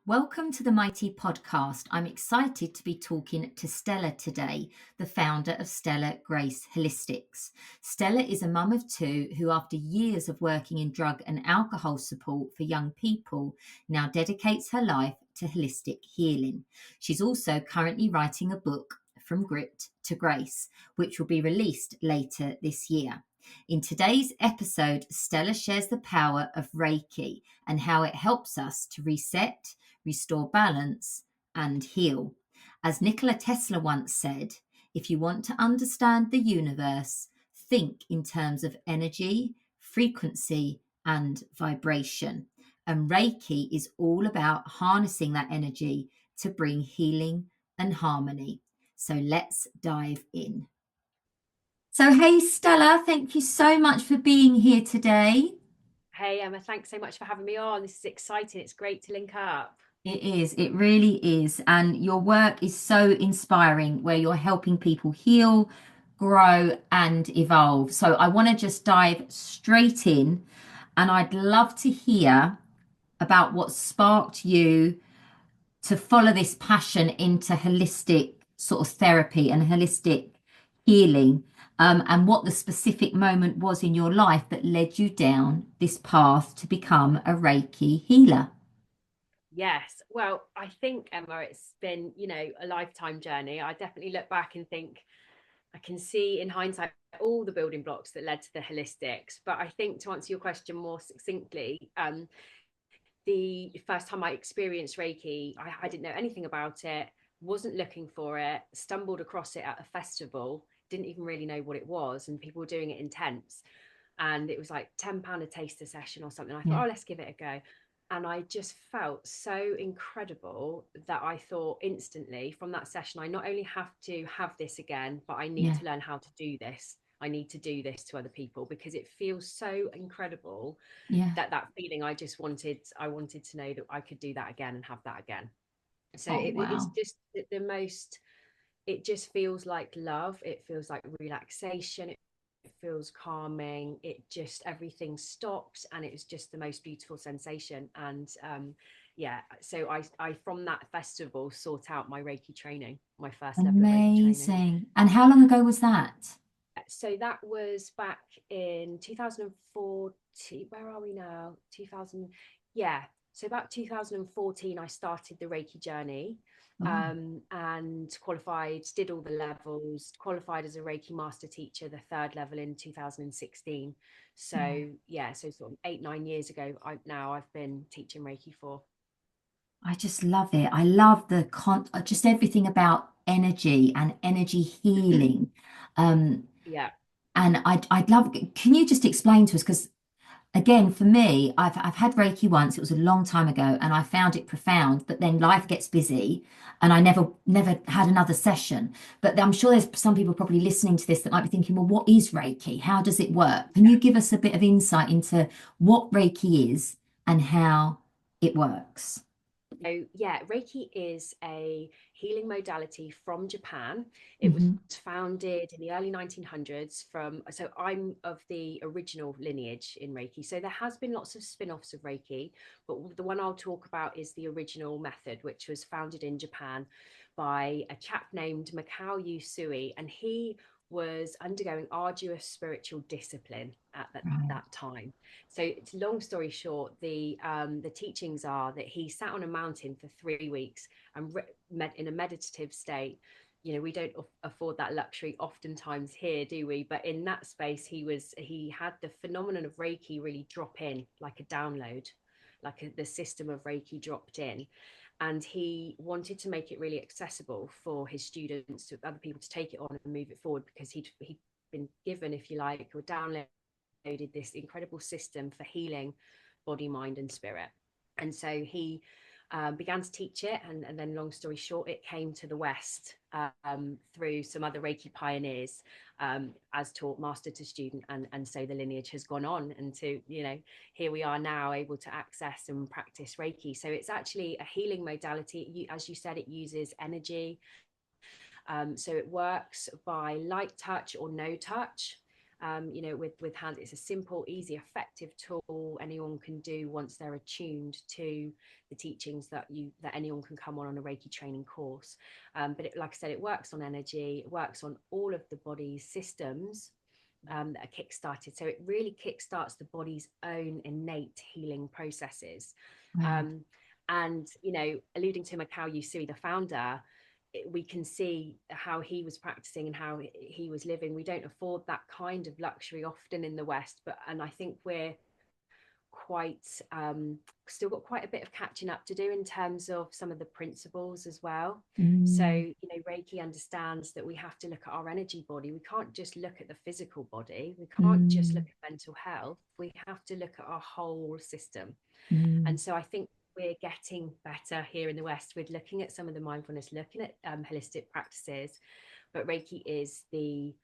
Welcome to the M.Y.T.E Podcast. I'm excited to be talking to Stella today, the founder of Stella Grace Holistics. Stella is a mum of two who, after years of working in drug and alcohol support for young people, now dedicates her life to holistic healing. She's also currently writing a book, From Grit to Grace, which will be released later this year. In today's episode, Stella shares the power of Reiki and how it helps us to reset, restore balance, and heal. As Nikola Tesla once said, if you want to understand the universe, think in terms of energy, frequency, and vibration. And Reiki is all about harnessing that energy to bring healing and harmony. So let's dive in. So, hey, Stella, thank you so much for being here today. Hey Emma, thanks so much for having me on. This is exciting. It's great to link up. It is, it really is. And your work is so inspiring where you're helping people heal, grow, and evolve. So I want to just dive straight in and I'd love to hear about what sparked you to follow this passion into holistic sort of therapy and holistic healing, and what the specific moment was in your life that led you down this path to become a Reiki healer. Yes. Well, I think, Emma, it's been, a lifetime journey. I definitely look back and think I can see in hindsight all the building blocks that led to the holistics. But I think to answer your question more succinctly, the first time I experienced Reiki, I didn't know anything about it, wasn't looking for it, stumbled across it at a festival, didn't even really know what it was, and people were doing it in tents. And it was like £10 a taster session or something. I Yeah. thought, oh, let's give it a go. And I just felt so incredible that I thought instantly from that session, I not only have to have this again, but I need Yeah. to learn how to do this. I need to do this to other people because it feels so incredible Yeah. that feeling. I wanted to know that I could do that again and have that again. So Oh, it's wow. just the most, it just feels like love. It feels like relaxation. It feels calming. It just, everything stops and it was just the most beautiful sensation. And yeah, so I from that festival sought out my Reiki training, my first level of Reiki training. Amazing. And how long ago was that? So that was back in 2014. Where are we now? 2000. Yeah. So about 2014, I started the Reiki journey, Oh, and qualified, did all the levels, qualified as a Reiki master teacher, the third level in 2016. yeah. So yeah, so sort of 8, 9 years ago, I've been teaching Reiki for. I just love it. I love the just everything about energy and energy healing. Um, Yeah. and I'd love, can you just explain to us? Because again, for me, I've had Reiki once. It was a long time ago, and I found it profound. But then life gets busy, and I never had another session. But I'm sure there's some people probably listening to this that might be thinking, well, what is Reiki? How does it work? Can you give us a bit of insight into what Reiki is and how it works? So, yeah, Reiki is a healing modality from Japan. It was Hmm. founded in the early 1900s so I'm of the original lineage in Reiki. So there has been lots of spin-offs of Reiki, but the one I'll talk about is the original method, which was founded in Japan by a chap named Mikao Usui, and he was undergoing arduous spiritual discipline at Right. that time. So, it's long story short, the teachings are that he sat on a mountain for 3 weeks and met in a meditative state. We don't afford that luxury oftentimes here, do we? But in that space, he had the phenomenon of Reiki really drop in like a download, the system of Reiki dropped in. And he wanted to make it really accessible for his students, to other people, to take it on and move it forward, because he'd been given, if you like, or downloaded this incredible system for healing body, mind, and spirit. And so he began to teach it, and then, long story short, it came to the West through some other Reiki pioneers, as taught master to student, and so the lineage has gone on, and to here we are now, able to access and practice Reiki. So it's actually a healing modality. As you said, it uses energy. So it works by light touch or no touch. with hands. It's a simple, easy, effective tool anyone can do once they're attuned to the teachings that anyone can come on a Reiki training course. But like I said, it works on energy, it works on all of the body's systems that are kick-started. So it really kick-starts the body's own innate healing processes. Wow. And, alluding to Mikao Usui, the founder, we can see how he was practicing and how he was living. We don't afford that kind of luxury often in the West, and I think we're quite still got quite a bit of catching up to do in terms of some of the principles as well. So Reiki understands that we have to look at our energy body. We can't just look at the physical body, we can't just look at mental health, we have to look at our whole system. And so I think we're getting better here in the West with looking at some of the mindfulness, looking at holistic practices, but Reiki is the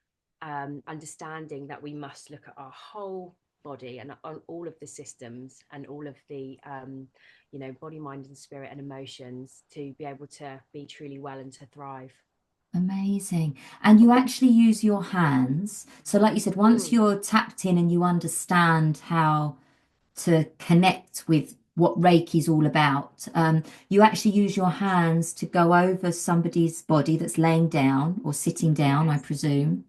understanding that we must look at our whole body and on all of the systems and all of the body, mind and spirit and emotions to be able to be truly well and to thrive. Amazing. And you actually use your hands. So like you said, once Mm. you're tapped in and you understand how to connect with what Reiki's all about, you actually use your hands to go over somebody's body that's laying down or sitting down, I Yes. presume.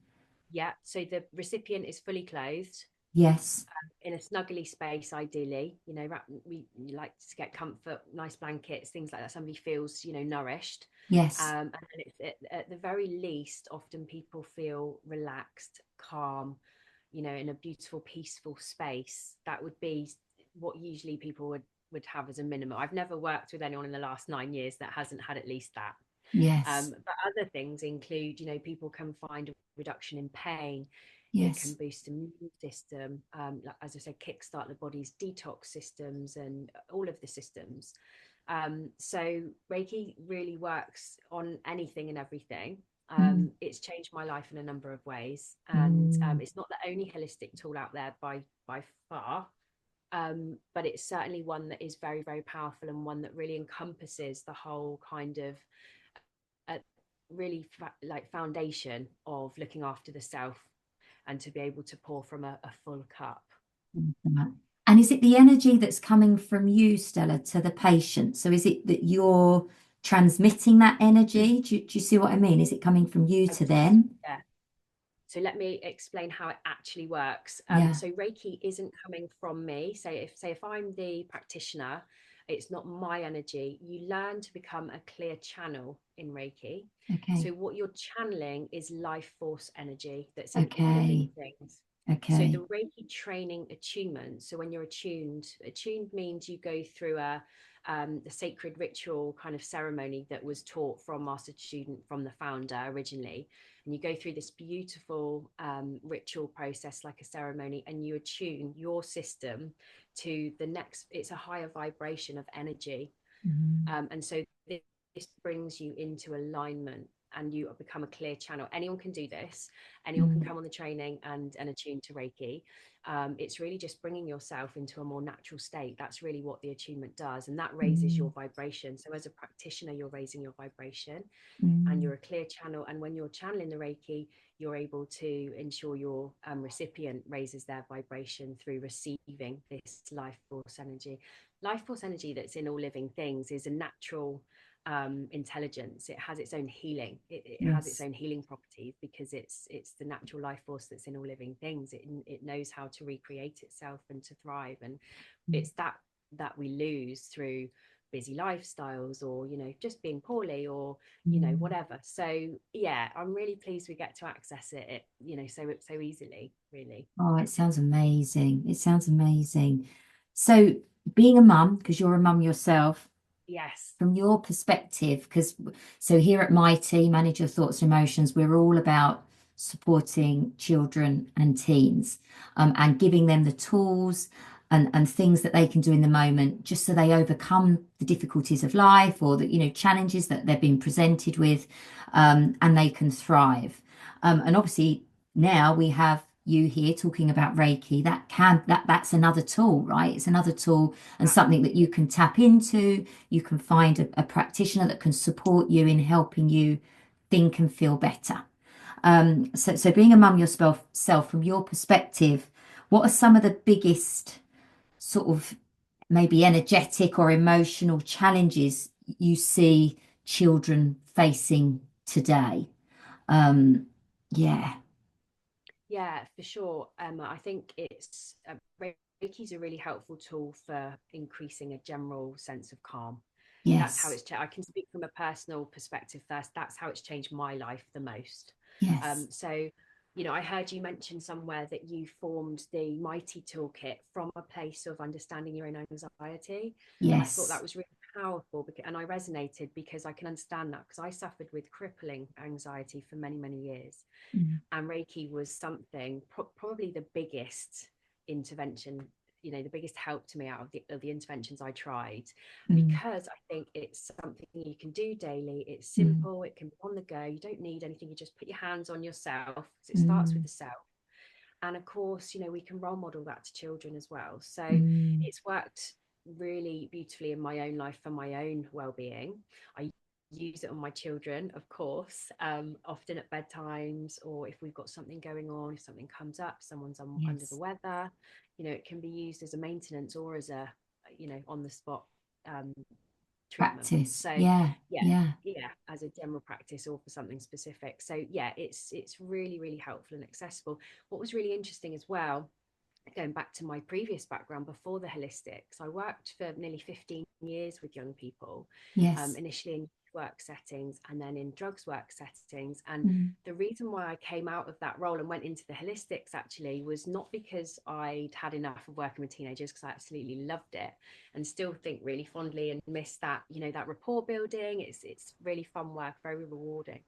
Yeah. So the recipient is fully clothed Yes. in a snuggly space, ideally. We like to get comfort, nice blankets, things like that. Somebody feels, nourished. Yes. And then it's at the very least, often people feel relaxed, calm, in a beautiful, peaceful space. That would be what usually people would have as a minimum. I've never worked with anyone in the last 9 years that hasn't had at least that. Yes. But other things include, people can find a reduction in pain. It can Yes. boost the immune system, as I said, kickstart the body's detox systems and all of the systems. So Reiki really works on anything and everything. It's changed my life in a number of ways, and Mm. it's not the only holistic tool out there by far, but it's certainly one that is very, very powerful and one that really encompasses the whole kind of really foundation of looking after the self and to be able to pour from a full cup. And is it the energy that's coming from you, Stella, to the patient? So is it that you're transmitting that energy? Do you see what I mean? Is it coming from you to them? Yeah. So let me explain how it actually works. Yeah. So Reiki isn't coming from me. If I'm the practitioner, it's not my energy. You learn to become a clear channel in Reiki. So Okay. what you're channeling is life force energy that's in all living Okay. things. So the Okay. Reiki training attunement. So when you're attuned means you go through the sacred ritual kind of ceremony that was taught from master to student from the founder originally, and you go through this beautiful ritual process like a ceremony, and you attune your system to the next. It's a higher vibration of energy, and so this brings you into alignment and you become a clear channel. Anyone can do this. Anyone can come on the training and attune to Reiki. It's really just bringing yourself into a more natural state. That's really what the attunement does, and that raises your vibration. So as a practitioner, you're raising your vibration and you're a clear channel. And when you're channeling the Reiki, you're able to ensure your recipient raises their vibration through receiving this life force energy. Life force energy that's in all living things is a natural intelligence. It has its own healing. It has its Yes. own healing properties because it's the natural life force that's in all living things. It knows how to recreate itself and to thrive. And it's that we lose through busy lifestyles or just being poorly or whatever. So yeah, I'm really pleased we get to access it so easily, really. Oh, it sounds amazing. It sounds amazing. So being a mum, because you're a mum yourself, Yes. from your perspective, because so here at M.Y.T.E, Manage Your Thoughts and Emotions, we're all about supporting children and teens, and giving them the tools and things that they can do in the moment just so they overcome the difficulties of life or the challenges that they're being presented with, and they can thrive. And obviously now we have you here talking about Reiki. That's another tool, right? It's another tool and something that you can tap into. You can find a practitioner that can support you in helping you think and feel better. So being a mum yourself, from your perspective, what are some of the biggest sort of maybe energetic or emotional challenges you see children facing today? Um, yeah. Yeah, for sure. I think it's Reiki's a really helpful tool for increasing a general sense of calm. That's how Yes. it's. I can speak from a personal perspective first. That's how it's changed my life the most. Yes. So, you know, I heard you mention somewhere that you formed the M.Y.T.E toolkit from a place of understanding your own anxiety, and I thought that Yes. was really powerful because, and I resonated because I can understand that because I suffered with crippling anxiety for many, many years, Mm. and Reiki was something probably the biggest intervention, you know, the biggest help to me out of the interventions I tried, Mm. because I think it's something you can do daily. It's Mm. simple, it can be on the go, you don't need anything, you just put your hands on yourself because it starts with Mm. the self. And of course, you know, we can role model that to children as well. So Mm. it's worked really beautifully in my own life for my own well-being. I use it on my children, of course, often at bedtimes, or if we've got something going on, if something comes up, someone's under the Yes. weather, you know, it can be used as a maintenance or as a, you know, on the spot um, treatment. Practice. So Yeah. yeah, Yeah. yeah, as a general practice or for something specific. So yeah, it's really, really helpful and accessible. What was really interesting as well, going back to my previous background before the holistics, I worked for nearly 15 years with young people, Yes. initially in work settings and then in drugs work settings. And Mm. the reason why I came out of that role and went into the holistics actually was not because I'd had enough of working with teenagers, because I absolutely loved it and still think really fondly and miss that, you know, that rapport building. It's really fun work, very rewarding.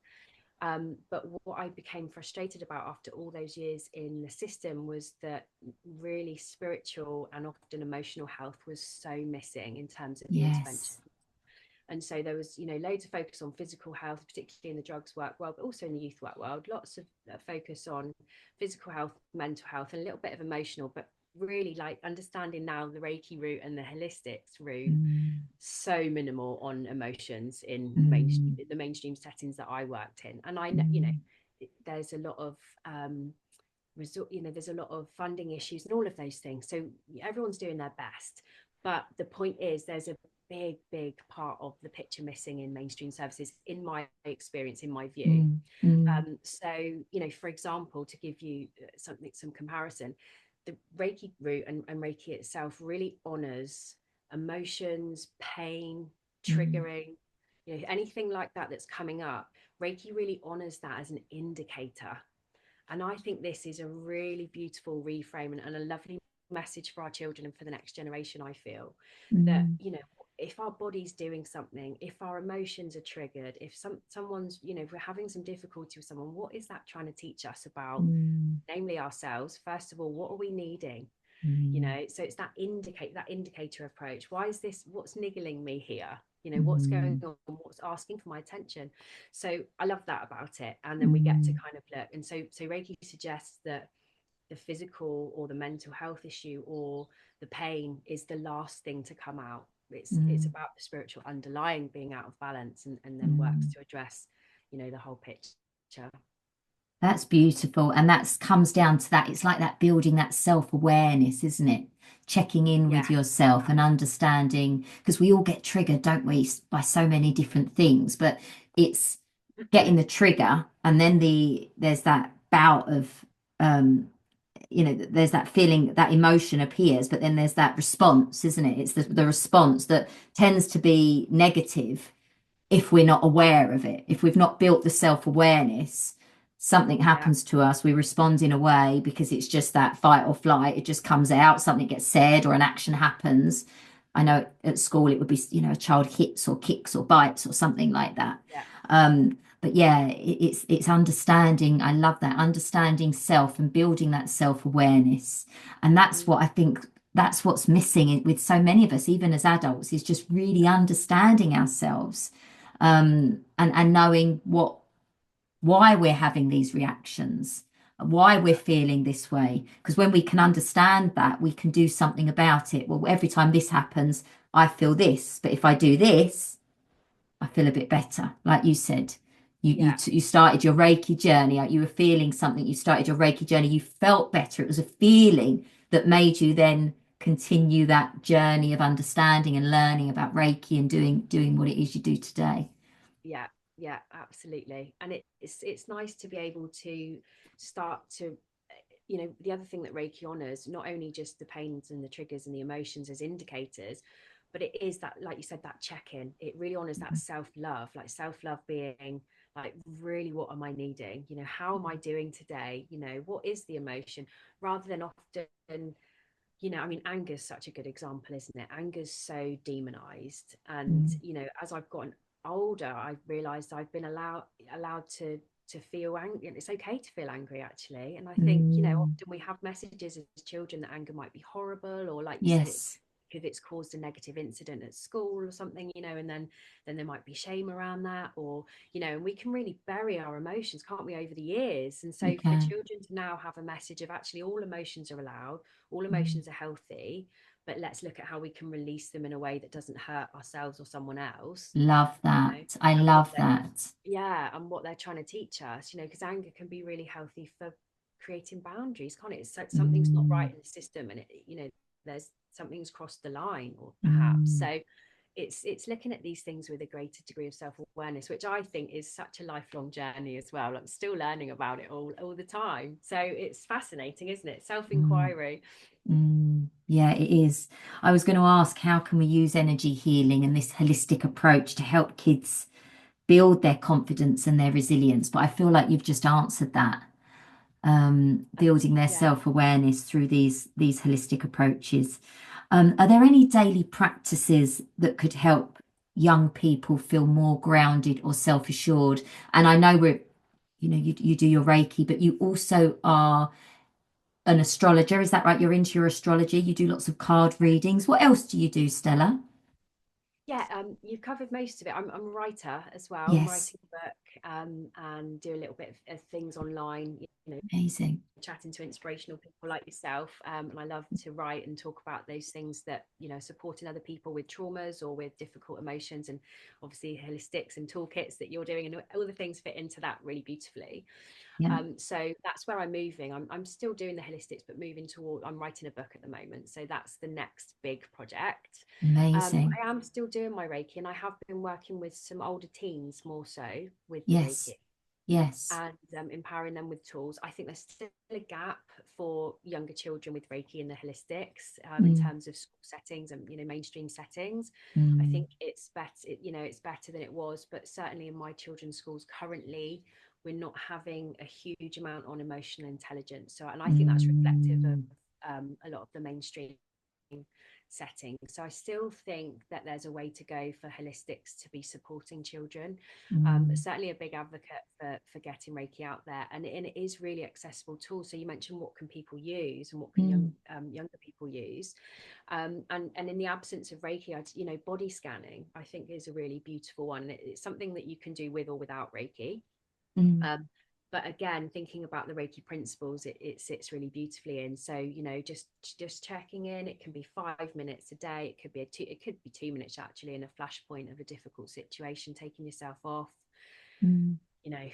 But what I became frustrated about after all those years in the system was that really spiritual and often emotional health was so missing in terms of the intervention. Yes. And so there was, you know, loads of focus on physical health, particularly in the drugs work world, but also in the youth work world, lots of focus on physical health, mental health, and a little bit of emotional, but really like understanding now the Reiki route and the holistics route, Mm. so minimal on emotions in Mm. the mainstream settings that I worked in. And you know, Mm. there's a lot of you know, there's a lot of funding issues and all of those things. So everyone's doing their best. But the point is, there's a big part of the picture missing in mainstream services, in my experience, in my view. Mm. Mm. So, you know, for example, to give you some comparison, the Reiki route and Reiki itself really honors emotions, pain, Mm. triggering, you know, anything like that that's coming up. Reiki really honors that as an indicator. And I think this is a really beautiful reframe and a lovely message for our children and for the next generation. I feel that, Mm. you know, if our body's doing something, if our emotions are triggered, if someone's, you know, if we're having some difficulty with someone, what is that trying to teach us about, Mm. namely ourselves? First of all, what are we needing? You Mm. know, so it's that indicator approach. Why is this, what's niggling me here? You know, what's going Mm. on, what's asking for my attention? So I love that about it. And then we get to Mm. kind of look, and so Reiki suggests that the physical or the mental health issue or the pain is the last thing to come out. It's Mm. about the spiritual underlying being out of balance, and then works Mm. to address, you know, the whole picture. That's beautiful. And that comes down to that. It's like that building that self-awareness, isn't it? Checking in Yeah, with yourself and understanding, because we all get triggered, don't we, by so many different things. But it's getting the trigger, and then there's that bout of there's that feeling, that emotion appears, but then there's that response, isn't it? It's the response that tends to be negative if we're not aware of it. If we've not built the self-awareness, something yeah, happens to us, we respond in a way because it's just that fight or flight. It just comes out, something gets said or an action happens. I know at school it would be, a child hits or kicks or bites or something like that. yeah, But yeah, it's understanding. I love that, understanding self and building that self-awareness. And that's what I think, that's what's missing with so many of us, even as adults, is just really understanding ourselves, and knowing why we're having these reactions, why we're feeling this way. Because when we can understand that, we can do something about it. Well, every time this happens, I feel this, but if I do this, I feel a bit better, like you said. Yeah. You started your Reiki journey. You were feeling something. You started your Reiki journey. You felt better. It was a feeling that made you then continue that journey of understanding and learning about Reiki and doing what it is you do today. Yeah, yeah, absolutely. And it's nice to be able to start to, the other thing that Reiki honors, not only just the pains and the triggers and the emotions as indicators, but it is that, like you said, that check-in. It really honors that self-love, like self-love being like, really, what am I needing? How am I doing today? What is the emotion? Rather than often, I mean, anger is such a good example, isn't it? Anger's so demonized. And, Mm, as I've gotten older, I've realized I've been allowed to feel angry. And it's okay to feel angry, actually. And I think, mm, often we have messages as children that anger might be horrible, or like you said, it yes. if it's caused a negative incident at school or something, and then there might be shame around that, or and we can really bury our emotions, can't we, over the years. And We so for can. children to now have a message of, actually, all emotions are allowed, all Mm. emotions are healthy, but let's look at how we can release them in a way that doesn't hurt ourselves or someone else, Love you know that. I and what love they're that. and what they're trying to teach us, because anger can be really healthy for creating boundaries, can't it? It's like something's not right Mm, in the system, and there's something's crossed the line, or perhaps. mm, So it's looking at these things with a greater degree of self-awareness, which I think is such a lifelong journey as well. I'm still learning about it all the time. So it's fascinating, isn't it? mm, Self-inquiry. Yeah, it is. I was going to ask, how can we use energy healing and this holistic approach to help kids build their confidence and their resilience? But I feel like you've just answered that. Building their Yeah. self-awareness through these holistic approaches. Are there any daily practices that could help young people feel more grounded or self-assured? And I know you do your Reiki, but you also are an astrologer. Is that right? You're into your astrology. You do lots of card readings. What else do you do, Stella? Yeah, you've covered most of it. I'm a writer as well. I'm Yes, writing a book, and do a little bit of things online, amazing. chatting to inspirational people like yourself. And I love to write and talk about those things that, supporting other people with traumas or with difficult emotions, and obviously holistics and toolkits that you're doing, and all the things fit into that really beautifully. Yeah, So that's where I'm moving. I'm still doing the holistics, but moving toward, I'm writing a book at the moment. So that's the next big project. amazing. I am still doing my Reiki, and I have been working with some older teens more so with the Yes, Reiki, yes. and empowering them with tools. I think there's still a gap for younger children with Reiki and the holistics, in Mm, terms of school settings and, mainstream settings. I mm, think it's better, it's better than it was, but certainly in my children's schools currently, we're not having a huge amount on emotional intelligence. So, and I think that's reflective of mm, a lot of the mainstream setting. So I still think that there's a way to go for holistics to be supporting children. But mm, certainly a big advocate for getting Reiki out there, and it is really accessible tool. So you mentioned, what can people use, and what can mm, younger people use, and in the absence of Reiki, body scanning I think is a really beautiful one. It's something that you can do with or without Reiki. mm, um, but again, thinking about the Reiki principles, it sits really beautifully in. So, just checking in. It can be 5 minutes a day. It could be 2 minutes, actually, in a flashpoint of a difficult situation, taking yourself off, mm,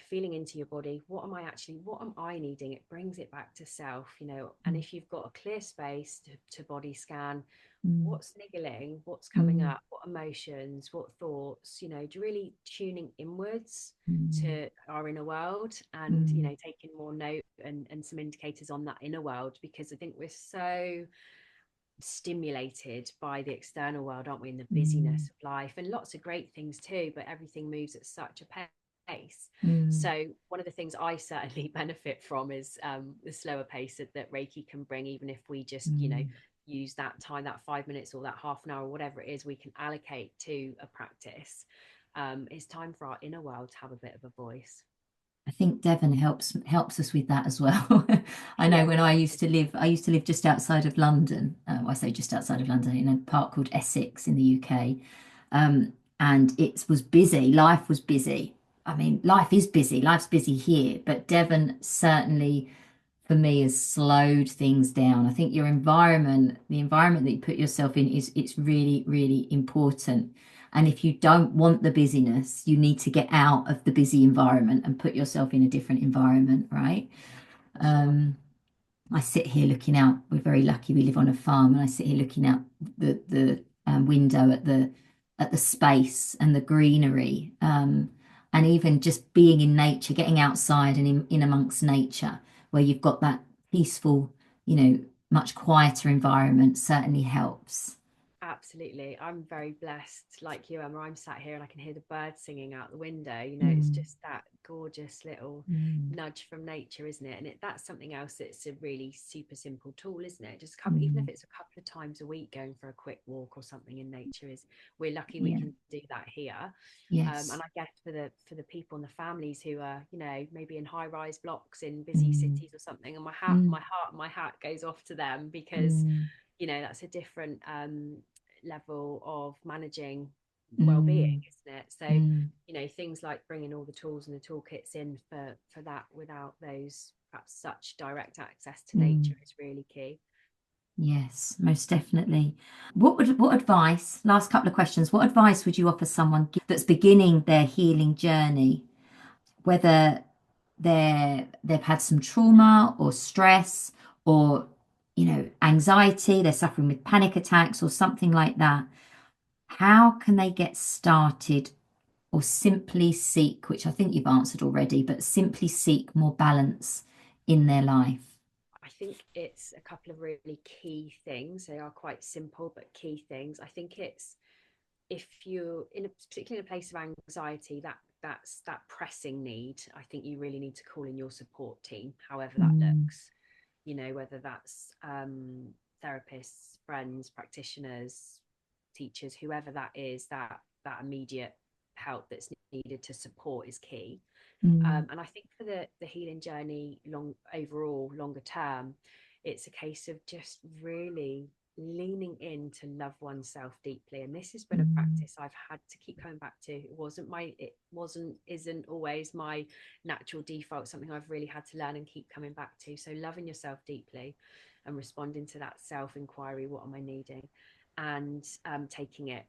feeling into your body. What am I needing? It brings it back to self, and mm, if you've got a clear space to body scan, mm, what's niggling, what's coming mm, up, what emotions, what thoughts, really tuning inwards mm, to our inner world, and mm, taking more note, and some indicators on that inner world, because I think we're so stimulated by the external world, aren't we, in the mm, busyness of life, and lots of great things too, but everything moves at such a pace. mm, So one of the things I certainly benefit from is, the slower pace that Reiki can bring, even if we just, mm. use that time, that 5 minutes or that half an hour, whatever it is we can allocate to a practice. It's time for our inner world to have a bit of a voice. I think Devon helps us with that as well. I know Yeah, when I used to live just outside of London. I say just outside of London in a park called Essex in the UK, and it was busy. Life was busy. I mean, life is busy. Life's busy here, but Devon certainly, for me, has slowed things down. I think your environment, the environment that you put yourself in, is it's really, really important. And if you don't want the busyness, you need to get out of the busy environment and put yourself in a different environment, right? For sure. Um, I sit here looking out. We're very lucky. We live on a farm, and I sit here looking out the window at the space and the greenery, and even just being in nature, getting outside and in amongst nature, where you've got that peaceful, much quieter environment, certainly helps. Absolutely. I'm very blessed, like you, Emma. I'm sat here and I can hear the birds singing out the window. It's Mm, just that gorgeous little mm, nudge from nature, isn't it? And that's something else that's a really super simple tool, isn't it? Just even if mm. it's a couple of times a week going for a quick walk or something in nature, is we're lucky we Yeah. can do that here. And Yes. I guess for the people and the families who are, maybe in high-rise blocks in busy Mm, cities or something, and mm, my hat goes off to them, because mm, that's a different level of managing well-being, mm, isn't it? So mm. things like bringing all the tools and the toolkits in for that, without those perhaps such direct access to Mm. nature, is really key. Yes, most definitely. What advice, last couple of questions, what advice would you offer someone that's beginning their healing journey, whether they've had some trauma or stress or anxiety, they're suffering with panic attacks or something like that. How can they get started or simply seek, which I think you've answered already, but simply seek more balance in their life? I think it's a couple of really key things. They are quite simple but key things. I think it's, if you're particularly in a place of anxiety, that's that pressing need. I think you really need to call in your support team, however that Mm, looks. Whether that's therapists, friends, practitioners, teachers, whoever that is, that immediate help that's needed to support is key. mm, And I think for the healing journey, longer term, it's a case of just really leaning in to love oneself deeply. And this has been a mm, practice I've had to keep coming back to. Isn't always my natural default, something I've really had to learn and keep coming back to. So loving yourself deeply and responding to that self-inquiry, what am I needing? And taking it,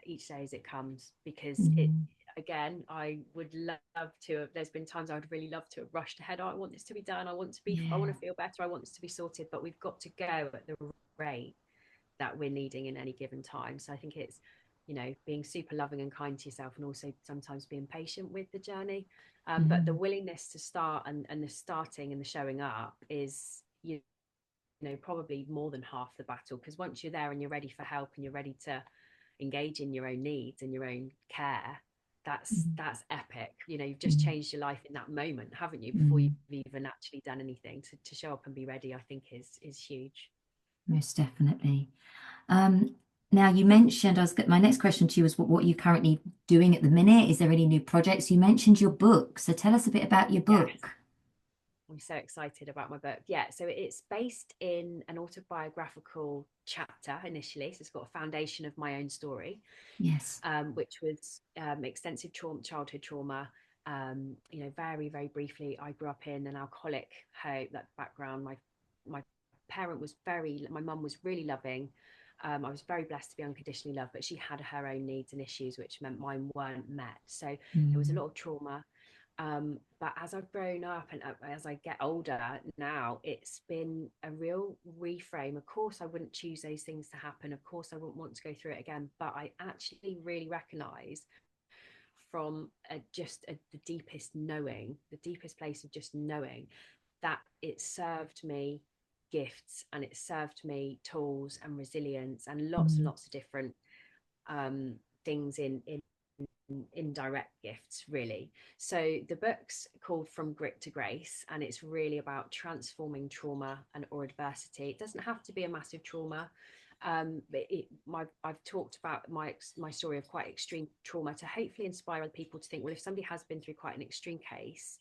each day as it comes, because it, mm. again, I would love to have, there's been times I would really love to have rushed ahead. Oh, I want this to be done. I want Yeah. to feel better. I want this to be sorted, but we've got to go at the rate that we're needing in any given time. So I think it's, being super loving and kind to yourself, and also sometimes being patient with the journey. But the Mm, willingness to start, and the starting and the showing up is, probably more than half the battle, because once you're there and you're ready for help and you're ready to engage in your own needs and your own care, mm, that's epic. You've just mm, changed your life in that moment, haven't you, before you've mm. even actually done anything. To show up and be ready, I think is huge. Most definitely. Um, Now you mentioned, my next question to you was what you're currently doing at the minute. Is there any new projects? You mentioned your book, so tell us a bit about your Yes, book. I'm so excited about my book. Yeah, so it's based in an autobiographical chapter initially. So it's got a foundation of my own story, Yes. which was extensive childhood trauma. Very, very briefly, I grew up in an alcoholic home, that background. My my mum was really loving. I was very blessed to be unconditionally loved, but she had her own needs and issues, which meant mine weren't met. So there was a Mm, lot of trauma. But as I've grown up, and as I get older now, it's been a real reframe. Of course, I wouldn't choose those things to happen. Of course, I wouldn't want to go through it again. But I actually really recognize, from the deepest knowing, the deepest place of just knowing, that it served me gifts, and it served me tools and resilience and mm, lots of different things in indirect gifts, really. So the book's called From Grit to Grace, and it's really about transforming trauma and or adversity. It doesn't have to be a massive trauma. I've talked about my story of quite extreme trauma to hopefully inspire other people to think, well, if somebody has been through quite an extreme case,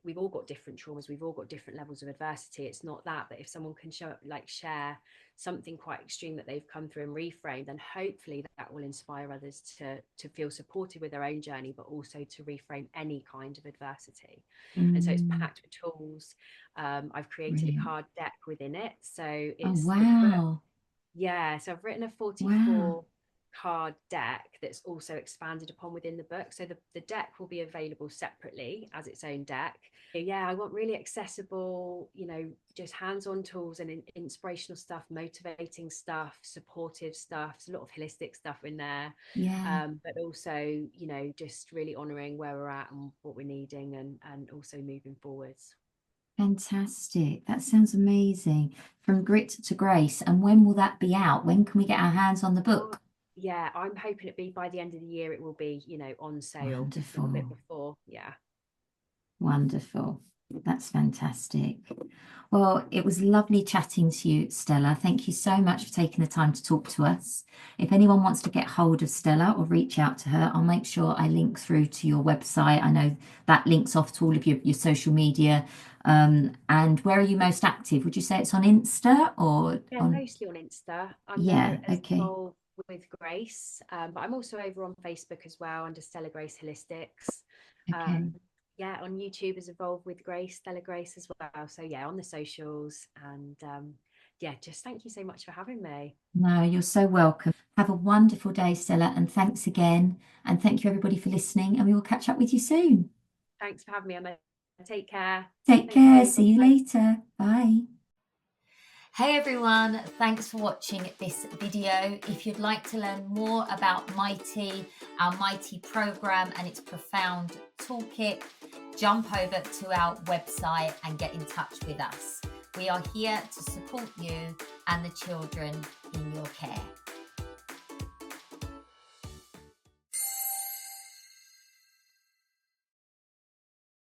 we've all got different traumas, we've all got different levels of adversity. It's not that, but if someone can share something quite extreme that they've come through and reframe, then hopefully that will inspire others to feel supported with their own journey, but also to reframe any kind of adversity. And so it's mm. packed with tools. I've created a Brilliant. card deck within it, so Oh, it's the book. wow. Yeah, so I've written a Wow. 44 card deck that's also expanded upon within the book. So the deck will be available separately as its own deck. Yeah, I want really accessible, just hands-on tools and inspirational stuff, motivating stuff, supportive stuff. There's a lot of holistic stuff in there. Yeah. But also, just really honoring where we're at and what we're needing, and also moving forwards. Fantastic. That sounds amazing. From Grit to Grace. And when will that be out? When can we get our hands on the book? Yeah, I'm hoping it be by the end of the year. It will be, on sale a little bit Wonderful. before. Yeah. Wonderful. That's fantastic. Well, it was lovely chatting to you, Stella. Thank you so much for taking the time to talk to us. If anyone wants to get hold of Stella or reach out to her, I'll make sure I link through to your website. I know that links off to all of your social media. And where are you most active? Would you say it's on Insta or Yeah, on? mostly on Insta Yeah, under as okay. Evolve with Grace. But I'm also over on Facebook as well under Stella Grace Holistics. Okay. Yeah, on YouTube as Evolve with Grace, Stella Grace as well. So yeah, on the socials. And yeah, just thank you so much for having me. No, you're so welcome. Have a wonderful day, Stella, and thanks again. And thank you, everybody, for listening. And we will catch up with you soon. Thanks for having me, Emma. Take care. Take Thank care. you. See you Bye. later. Bye. Hey everyone, thanks for watching this video. If you'd like to learn more about M.Y.T.E, our M.Y.T.E program and its profound toolkit, jump over to our website and get in touch with us. We are here to support you and the children in your care.